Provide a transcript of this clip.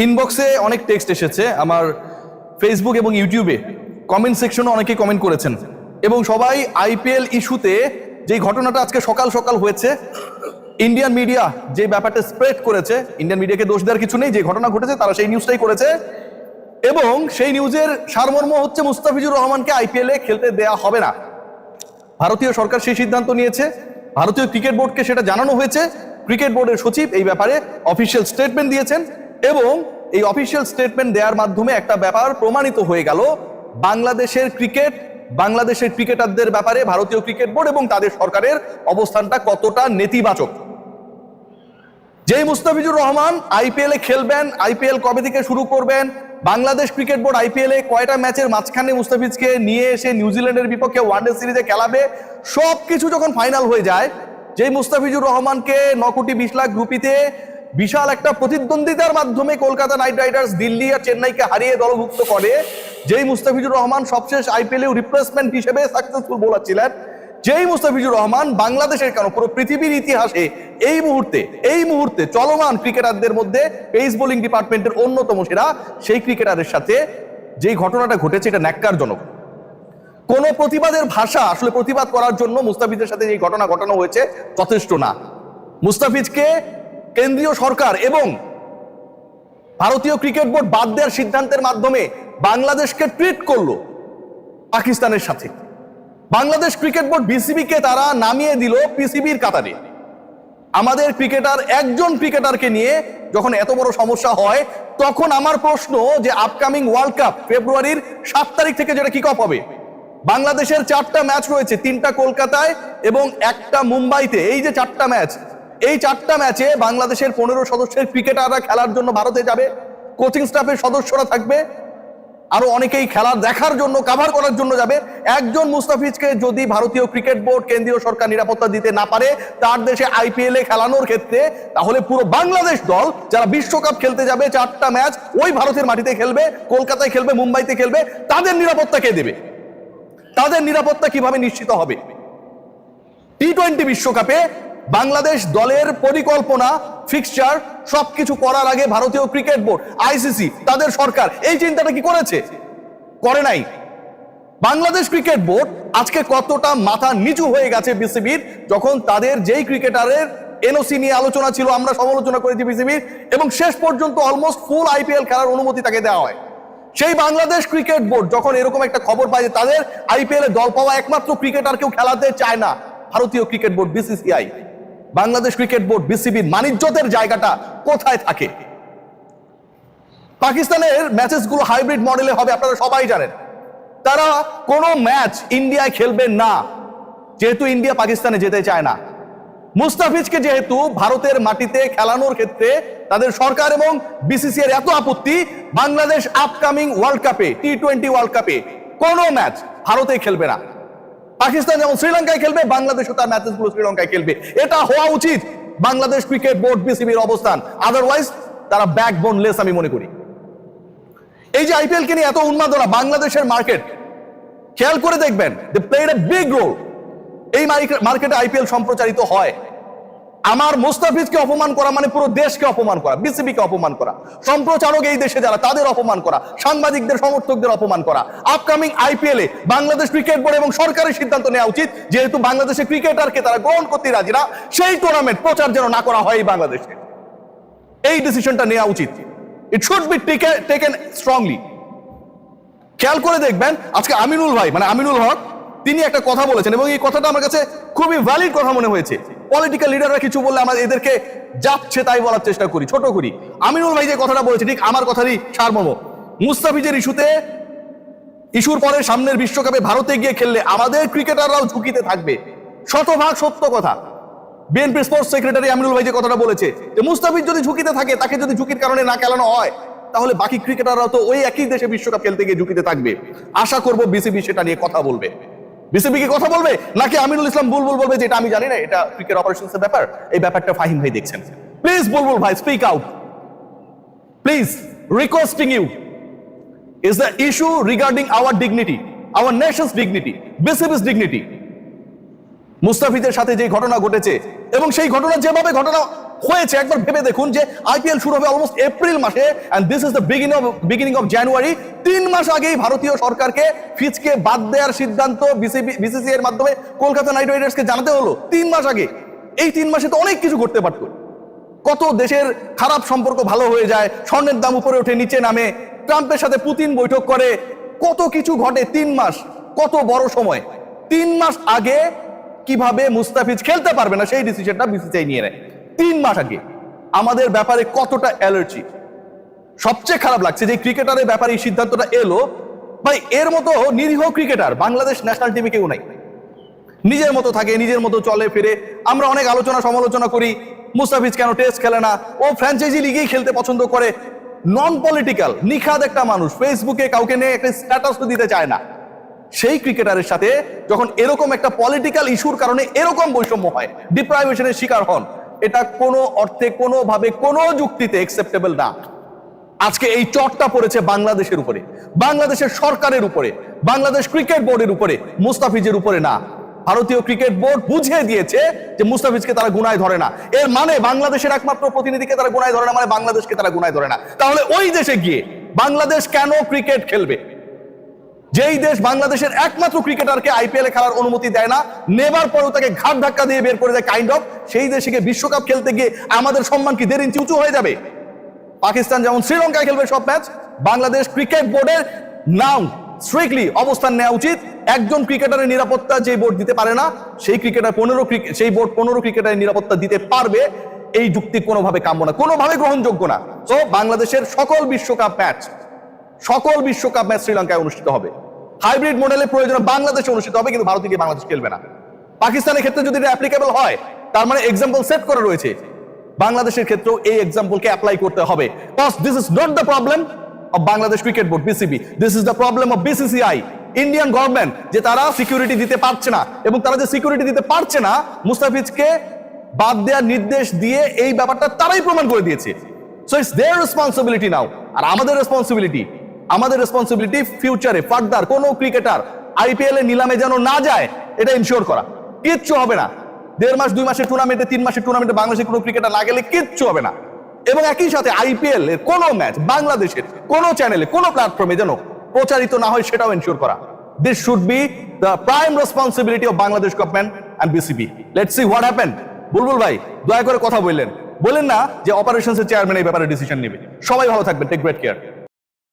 ইনবক্সে অনেক টেক্সট এসেছে, আমার ফেসবুক এবং ইউটিউবে কমেন্ট সেকশনে অনেকেই কমেন্ট করেছেন এবং সবাই আইপিএল ইস্যুতে যে ঘটনাটা আজকে সকাল সকাল হয়েছে, ইন্ডিয়ান মিডিয়া যে ব্যাপারটা স্প্রেড করেছে, ইন্ডিয়ান মিডিয়াকে দোষ দেওয়ার কিছু নেই, যে ঘটনা ঘটেছে তারা সেই নিউজটাই করেছে এবং সেই নিউজের সারমর্ম হচ্ছে মুস্তাফিজুর রহমানকে আইপিএলে খেলতে দেয়া হবে না। ভারতীয় সরকার সেই সিদ্ধান্ত নিয়েছে, ভারতীয় ক্রিকেট বোর্ডকে সেটা জানানো হয়েছে, ক্রিকেট বোর্ডের সচিব এই ব্যাপারে অফিসিয়াল স্টেটমেন্ট দিয়েছেন এবং এই অফিসিয়াল স্টেটমেন্ট দেওয়ার মাধ্যমে একটা ব্যাপার প্রমাণিত হয়ে গেল, বাংলাদেশের ক্রিকেটারদের ব্যাপারে ভারতীয় ক্রিকেট বোর্ড এবং তাদের সরকারের অবস্থানটা কতটা নেতিবাচক। যেই মুস্তাফিজুর রহমান আইপিএলে খেলবেন, আইপিএল কবে থেকে শুরু করবেন, বাংলাদেশ ক্রিকেট বোর্ড আইপিএলে কয়টা ম্যাচের মাঝখানে মুস্তাফিজকে নিয়ে এসে নিউজিল্যান্ডের বিপক্ষে ওয়ানডে সিরিজে খেলাবে, সবকিছু যখন ফাইনাল হয়ে যায়, যেই মুস্তাফিজুর রহমানকে 9 কোটি 20 লাখ রুপিতে বিশাল একটা প্রতিদ্বন্দ্বিতার মাধ্যমে কলকাতা নাইট রাইডার্স দিল্লি আর চেন্নাইকে হারিয়ে দলভুক্ত করে, যেই মুস্তাফিজুর রহমান সবশেষ আইপিএলে রিপ্লেসমেন্ট হিসেবে সাকসেসফুল বোলার ছিলেন, যেই মুস্তাফিজুর রহমান বাংলাদেশের কেন পুরো পৃথিবীর ইতিহাসে এই মুহূর্তে চলমান ক্রিকেটারদের মধ্যে পেস বোলিং ডিপার্টমেন্টের অন্যতম সেরা, সেই ক্রিকেটারের সাথে যেই ঘটনাটা ঘটেছে এটা ন্যাক্কারজনক। কোন প্রতিবাদের ভাষা আসলে প্রতিবাদ করার জন্য মুস্তাফিজের সাথে এই ঘটনা ঘটানো হয়েছে যথেষ্ট না। মুস্তাফিজকে কেন্দ্রীয় সরকার এবং ভারতীয় ক্রিকেট বোর্ড বাদ দেওয়ার সিদ্ধান্তের মাধ্যমে বাংলাদেশকে ট্রিট করলো পাকিস্তানের সাথে। বাংলাদেশ ক্রিকেট বোর্ড বিসিবিকে তারা নামিয়ে দিল পিসিবির কাতারে। আমাদের একজন ক্রিকেটারকে নিয়ে যখন এত বড় সমস্যা হয়, তখন আমার প্রশ্ন যে আপকামিং ওয়ার্ল্ড কাপ ফেব্রুয়ারির 7 তারিখ থেকে যেটা কিক অফ হবে, বাংলাদেশের 4টা ম্যাচ রয়েছে, 3টা কলকাতায় এবং 1টা মুম্বাইতে। এই যে 4টা ম্যাচ, এই 4টা ম্যাচে বাংলাদেশের 15 সদস্যের ক্রিকেটাররা খেলার জন্য ভারতে যাবে, কোচিং স্টাফের সদস্যরা থাকবে, আরো অনেকেই খেলা দেখার জন্য কাভার করার জন্য যাবে। একজন মুস্তাফিজকে যদি ভারতীয় ক্রিকেট বোর্ড কেন্দ্রীয় সরকার নিরাপত্তা দিতে না পারে তার দেশে আইপিএলে খেলানোর ক্ষেত্রে, তাহলে পুরো বাংলাদেশ দল যারা বিশ্বকাপ খেলতে যাবে 4টা ম্যাচ ওই ভারতের মাটিতে খেলবে, কলকাতায় খেলবে, মুম্বাইতে খেলবে, তাদের নিরাপত্তা কে দেবে? তাদের নিরাপত্তা কিভাবে নিশ্চিত হবে? টি-20 বিশ্বকাপে বাংলাদেশ দলের পরিকল্পনা, ফিক্সচার সবকিছু করার আগে ভারতীয় ক্রিকেট বোর্ড, আইসিসি, তাদের সরকার এই চিন্তাটা কি করেছে? করে নাই। বাংলাদেশ ক্রিকেট বোর্ড আজকে কতটা মাথা নিচু হয়ে গেছে বিসিবির, যখন তাদের যেই ক্রিকেটারের এনওসি নিয়ে আলোচনা ছিল, আমরা সমালোচনা করেছি বিসিবির, এবং শেষ পর্যন্ত অলমোস্ট ফুল আইপিএল খেলার অনুমতি তাকে দেওয়া হয়। সেই বাংলাদেশ ক্রিকেট বোর্ড যখন এরকম একটা খবর পায় যে তাদের আইপিএলে দল পাওয়া একমাত্র ক্রিকেটার কেউ খেলাতে চায় না, ভারতীয় cricket board BCCI, Bangladesh cricket board বিসিবির মানিজ্যতের জায়গাটা কোথায় থাকে? পাকিস্তানের ম্যাচেসগুলো হাইব্রিড মডেলে হবে, আপনারা সবাই জানেন। তারা কোনো ম্যাচ ইন্ডিয়ায় খেলবেন না, যেহেতু ইন্ডিয়া পাকিস্তানে যেতে চায় না। মুস্তাফিজকে যেহেতু ভারতের মাটিতে খেলানোর ক্ষেত্রে তাদের সরকার এবং বিসিসিআই এত আপত্তি, বাংলাদেশ আপকামিং ওয়ার্ল্ড কাপে, টি-20 ওয়ার্ল্ড কাপে কোনো ম্যাচ ভারতে খেলবে না। পাকিস্তান যেমন শ্রীলঙ্কায় খেলবে, বাংলাদেশও তার ম্যাচেসগুলো শ্রীলঙ্কায় খেলবে। এটা হওয়া উচিত বাংলাদেশ ক্রিকেট বোর্ড বিসিবির অবস্থান, আদারওয়াইজ তারা ব্যাকবোনলেস আমি মনে করি। এই যে আইপিএল কে নিয়ে এত উন্মাদনা, বাংলাদেশের মার্কেট খেয়াল করে দেখবেন, they played a big role. এই মার্কেটে আইপিএল সম্প্রচারিত হয়। আমার মুস্তাফিজকে অপমান করা মানে পুরো দেশকে অপমান করা, বিসিবিকে অপমান করা, সম্প্রচারক এই দেশে যারা তাদের অপমান করা, সাংবাদিকদের, সমর্থকদের অপমান করা। আপকামিং আইপিএলে বাংলাদেশ ক্রিকেট বোর্ড এবং সরকারের সিদ্ধান্ত নেওয়া উচিত, যেহেতু বাংলাদেশের ক্রিকেটারকে তারা গ্রহণ করতে রাজি না, সেই টুর্নামেন্ট প্রচার যেন না করা হয় বাংলাদেশে। এই ডিসিশনটা নেওয়া উচিত। It should be taken strongly. খেয়াল করে দেখবেন আজকে আমিনুল ভাই, মানে আমিনুল হক, তিনি একটা কথা বলেছেন এবং এই কথাটা আমার কাছে খুবই ভ্যালিড কথা মনে হয়েছে। পলিটিক্যাল লিডাররা কিছু বললে আমরা এদেরকে যাচ্ছে তাই বলার চেষ্টা করি, ছোট করি। আমিনুল ভাই যে কথাটা বলেছে ঠিক আমার কথারই সারমর্ম। মুস্তাফিজের ইস্যুর পরে সামনের বিশ্বকাপে ভারতে গিয়ে খেললে আমাদের ক্রিকেটাররাও ঝুঁকিতে থাকবে, শতভাগ সত্য কথা। বিএনপি স্পোর্টস সেক্রেটারি আমিনুল ভাই যে কথাটা বলেছে যে মুস্তাফিজ যদি ঝুঁকিতে থাকে, তাকে যদি ঝুঁকির কারণে না খেলানো হয়, তাহলে বাকি ক্রিকেটাররাও তো ওই একই দেশে বিশ্বকাপ খেলতে গিয়ে ঝুঁকিতে থাকবে। আশা করব বিসিবি সেটা নিয়ে কথা বলবে। বিসিবি কি কথা বলবে, নাকি আমিনুল ইসলাম বুলবুল বলবে যে এটা আমি জানি না, এটা ক্রিকেট অপারেশনসের ব্যাপার, এই ব্যাপারটা ফাহিম ভাই দেখছেন। প্লিজ বুলবুল ভাই, speak out please, requesting you. Is the issue regarding our dignity, our nations dignity, BCB's dignity. মুস্তাফিজের সাথে যে ঘটনা ঘটেছে এবং সেই ঘটনা যেভাবে ঘটনা হয়েছে একবার ভেবে দেখুন যে আইপিএল শুরু হবে অলমোস্ট এপ্রিল মাসে, and this is the beginning of January. 3 মাস আগেই ভারতীয় সরকারকে ফিচকে বাদ দেওয়ার সিদ্ধান্ত বিসিসিআই এর মাধ্যমে কলকাতা নাইট রাইডার্সকে জানাতে হলো 3 মাস আগে। এই 3 মাসে তো অনেক কিছু করতে পারতো। কত দেশের খারাপ সম্পর্ক ভালো হয়ে যায়, স্বর্ণের দাম উপরে ওঠে নিচে নামে, ট্রাম্পের সাথে পুতিন বৈঠক করে, কত কিছু ঘটে। 3 মাস কত বড় সময়। 3 মাস আগে কিভাবে মুস্তাফিজ খেলতে পারবে না সেই ডিসিশনটা বিসিসিআই নিয়ে নেয় 3 মাস আগে। আমাদের ব্যাপারে কতটা অ্যালার্জি। সবচেয়ে খারাপ লাগছে যে ক্রিকেটারের ব্যাপারে এই সিদ্ধান্তটা এলো। ভাই, এর মতো নিরীহ ক্রিকেটার বাংলাদেশ ন্যাশনাল টিমে কেউ নাই। নিজের মতো থাকে, নিজের মতো চলে ফিরে। আমরা অনেক আলোচনা সমালোচনা করি, মুস্তাফিজ কেন টেস্ট খেলে না, ও ফ্র্যাঞ্চাইজি লিগেই খেলতে পছন্দ করে। নন পলিটিক্যাল নিখাদ একটা মানুষ, ফেসবুকে কাউকে নিয়ে একটা স্ট্যাটাসও দিতে চায় না। সেই ক্রিকেটারের সাথে যখন এরকম একটা পলিটিক্যাল ইস্যুর কারণে এরকম বৈষম্য হয়, ডিপ্রাইভেশনের শিকার হন, এটা কোনো অর্থে, কোনোভাবে, কোনো যুক্তিতে অ্যাকসেপ্টেবল না। আজকে এই চটটা পড়েছে বাংলাদেশের উপরে, বাংলাদেশের সরকারের উপরে, বাংলাদেশ ক্রিকেট বোর্ডের উপরে, মুস্তাফিজের উপরে না। ভারতীয় ক্রিকেট বোর্ড বুঝিয়ে দিয়েছে যে মুস্তাফিজকে তারা গুনায় ধরে না। এর মানে বাংলাদেশের একমাত্র প্রতিনিধিকে তারা গুনায় ধরে না, মানে বাংলাদেশকে তারা গুনায় ধরে না। তাহলে ওই দেশে গিয়ে বাংলাদেশ কেন ক্রিকেট খেলবে? যেই দেশ বাংলাদেশের একমাত্র ক্রিকেটারকে আইপিএল এ খেলার অনুমতি দেয় না, নেবার পরেও তাকে ঘাট ধাক্কা দিয়ে বের করে দেয় কাইন্ড অফ, সেই দেশে গিয়ে বিশ্বকাপ খেলতে গিয়ে আমাদের সম্মান কি 1.5 ইঞ্চি উঁচু হয়ে যাবে? পাকিস্তান যেমন শ্রীলঙ্কায় খেলবে সব ম্যাচ, বাংলাদেশ ক্রিকেট বোর্ডের নাম স্ট্রিক্টলি অবস্থান নেওয়া উচিত। একজন ক্রিকেটারের নিরাপত্তা যে বোর্ড দিতে পারে না, সেই বোর্ড 15 ক্রিকেটারের নিরাপত্তা দিতে পারবে, এই যুক্তি কোনোভাবে কাম্য না, কোনোভাবে গ্রহণযোগ্য না। তো বাংলাদেশের সকল বিশ্বকাপ ম্যাচ শ্রীলঙ্কায় অনুষ্ঠিত হবে। হাইব্রিড মডেলে প্রয়োজনে বাংলাদেশে অনুষ্ঠিত হবে, কিন্তু ভারতে গিয়ে বাংলাদেশ খেলবে না। পাকিস্তানের ক্ষেত্রে যদি এটা অ্যাপ্লিকেবল হয়, তার মানে এক্সাম্পল সেট করা রয়েছে, বাংলাদেশের ক্ষেত্রেও এই এক্সাম্পলকে অ্যাপ্লাই করতে হবে। This is not the problem of Bangladesh cricket board BCB, this is the problem of BCCI, Indian government, যে তারা সিকিউরিটি দিতে পারছে না। এবং তারা যে সিকিউরিটি দিতে পারছে না, মুস্তাফিজকে বাদ দেওয়ার নির্দেশ দিয়ে এই ব্যাপারটা তারাই প্রমাণ করে দিয়েছে। সো ইটস দেয়ার রেসপন্সিবিলিটি নাও। আর আমাদের রেসপন্সিবিলিটি ফিউচারে ফার্দার কোনো ক্রিকেটার আইপিএল এ নিলামে যেন না যায়, এটা ইনশিওর করা। কিচ্ছু হবে না। 1.5 মাস 2 মাসের টুর্নামেন্টে, 3 মাসের টুর্নামেন্টে বাংলাদেশের কোনো ক্রিকেটার না গেলে কিচ্ছু হবে না। এবং একই সাথে আইপিএল এর কোনো ম্যাচ বাংলাদেশের কোনো চ্যানেলে, কোনো প্ল্যাটফর্মে যেন প্রচারিত না হয়, সেটাও এনশিওর করা। This should be the prime responsibility of Bangladesh government and BCB. Let's see what happen. Bulbul ভাই, দয়া করে কথা বললেন না যে অপারেশনসের চেয়ারম্যান এই ব্যাপারে ডিসিশন নেবে। সবাই ভালো থাকবেন, টেক গ্রেট কেয়ার।